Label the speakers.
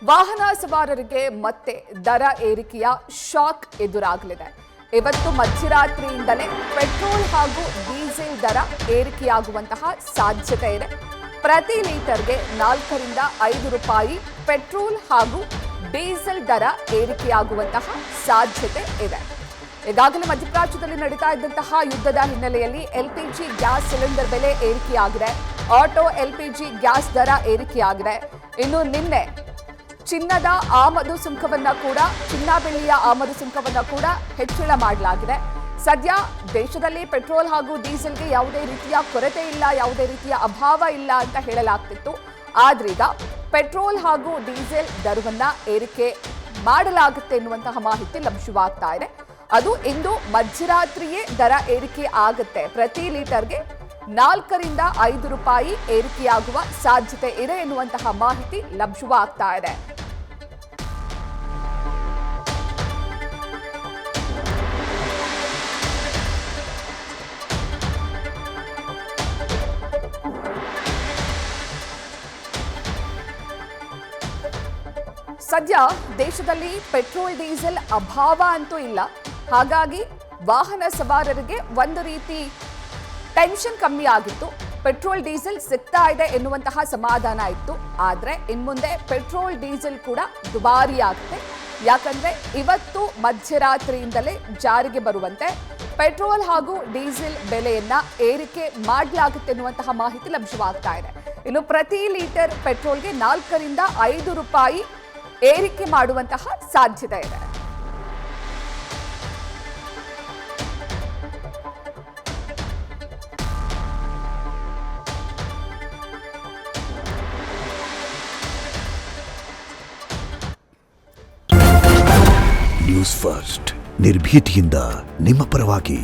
Speaker 1: ವಾಹನ ಸವಾರರಿಗೆ ಮತ್ತೆ ದರ ಏರಿಕೆಯ ಶಾಕ್ ಎದುರಾಗಲಿದೆ. ಇವತ್ತು ಮಧ್ಯರಾತ್ರಿಯಿಂದಲೇ ಪೆಟ್ರೋಲ್ ಹಾಗೂ ಡೀಸೆಲ್ ದರ ಏರಿಕೆಯಾಗುವಂತಹ ಸಾಧ್ಯತೆ ಇದೆ. ಪ್ರತಿ ಲೀಟರ್ಗೆ 4 ರಿಂದ 5 ರೂಪಾಯಿ ಪೆಟ್ರೋಲ್ ಹಾಗೂ ಡೀಸೆಲ್ ದರ ಏರಿಕೆಯಾಗುವಂತಹ ಸಾಧ್ಯತೆ ಇದೆ. ಈಗಾಗಲೇ ಮಧ್ಯಪ್ರಾಚ್ಯದಲ್ಲಿ ನಡೀತಾ ಇದ್ದಂತಹ ಯುದ್ಧದ ಹಿನ್ನೆಲೆಯಲ್ಲಿ ಎಲ್ಪಿಜಿ ಗ್ಯಾಸ್ ಸಿಲಿಂಡರ್ ಬೆಲೆ ಏರಿಕೆಯಾಗಿದೆ. ಆಟೋ ಎಲ್ಪಿಜಿ ಗ್ಯಾಸ್ ದರ ಏರಿಕೆಯಾಗಿದೆ. ಇನ್ನು ನಿನ್ನೆ ಚಿನ್ನ ಬೆಳ್ಳಿಯ ಆಮದು ಸುಂಕವನ್ನ ಕೂಡ ಹೆಚ್ಚಳ ಮಾಡಲಾಗಿದೆ. ಸದ್ಯ ದೇಶದಲ್ಲಿ ಪೆಟ್ರೋಲ್ ಹಾಗೂ ಡೀಸೆಲ್ಗೆ ಯಾವುದೇ ರೀತಿಯ ಕೊರತೆ ಇಲ್ಲ, ಯಾವುದೇ ರೀತಿಯ ಅಭಾವ ಇಲ್ಲ ಅಂತ ಹೇಳಲಾಗ್ತಿತ್ತು. ಆದ್ರೀಗ ಪೆಟ್ರೋಲ್ ಹಾಗೂ ಡೀಸೆಲ್ ದರವನ್ನ ಏರಿಕೆ ಮಾಡಲಾಗುತ್ತೆ ಎನ್ನುವಂತಹ ಮಾಹಿತಿ ಲಭ್ಯವಾಗ್ತಾ ಇದೆ. ಅದು ಇಂದು ಮಧ್ಯರಾತ್ರಿಯೇ ದರ ಏರಿಕೆ ಆಗುತ್ತೆ. ಪ್ರತಿ ಲೀಟರ್ಗೆ 4 ರಿಂದ 5 ರೂಪಾಯಿ ಏರಿಕೆಯಾಗುವ ಸಾಧ್ಯತೆ ಇದೆ ಎನ್ನುವಂತಹ ಮಾಹಿತಿ ಲಭ್ಯವಾಗ್ತಾ ಇದೆ. ಸದ್ಯ ದೇಶದಲ್ಲಿ ಪೆಟ್ರೋಲ್ ಡೀಸೆಲ್ ಅಭಾವ ಅಂತೂ ಇಲ್ಲ. ಹಾಗಾಗಿ ವಾಹನ ಸವಾರರಿಗೆ ಒಂದು ರೀತಿ ಟೆನ್ಷನ್ ಕಮ್ಮಿ ಆಗಿತ್ತು. ಪೆಟ್ರೋಲ್ ಡೀಸೆಲ್ ಸಿಗ್ತಾ ಇದೆ ಎನ್ನುವಂತಹ ಸಮಾಧಾನ ಇತ್ತು. ಆದರೆ ಇನ್ಮುಂದೆ ಪೆಟ್ರೋಲ್ ಡೀಸೆಲ್ ಕೂಡ ದುಬಾರಿ ಆಗುತ್ತೆ. ಯಾಕಂದ್ರೆ ಇವತ್ತು ಮಧ್ಯರಾತ್ರಿಯಿಂದಲೇ ಜಾರಿಗೆ ಬರುವಂತೆ ಪೆಟ್ರೋಲ್ ಹಾಗೂ ಡೀಸೆಲ್ ಬೆಲೆಯನ್ನ ಏರಿಕೆ ಮಾಡಲಾಗುತ್ತೆ ಎನ್ನುವಂತಹ ಮಾಹಿತಿ ಲಭ್ಯವಾಗ್ತಾ ಇದೆ. ಇನ್ನು ಪ್ರತಿ ಲೀಟರ್ ಪೆಟ್ರೋಲ್ಗೆ 4 ರಿಂದ 5 ರೂಪಾಯಿ ಏರಿಕೆ ಮಾಡುವಂತಹ ಸಾಧ್ಯತೆ ಇದೆ.
Speaker 2: ನ್ಯೂಸ್ ಫಸ್ಟ್ ನಿರ್ಭೀತಿಯಿಂದ ನಿಮ್ಮ ಪರವಾಗಿ.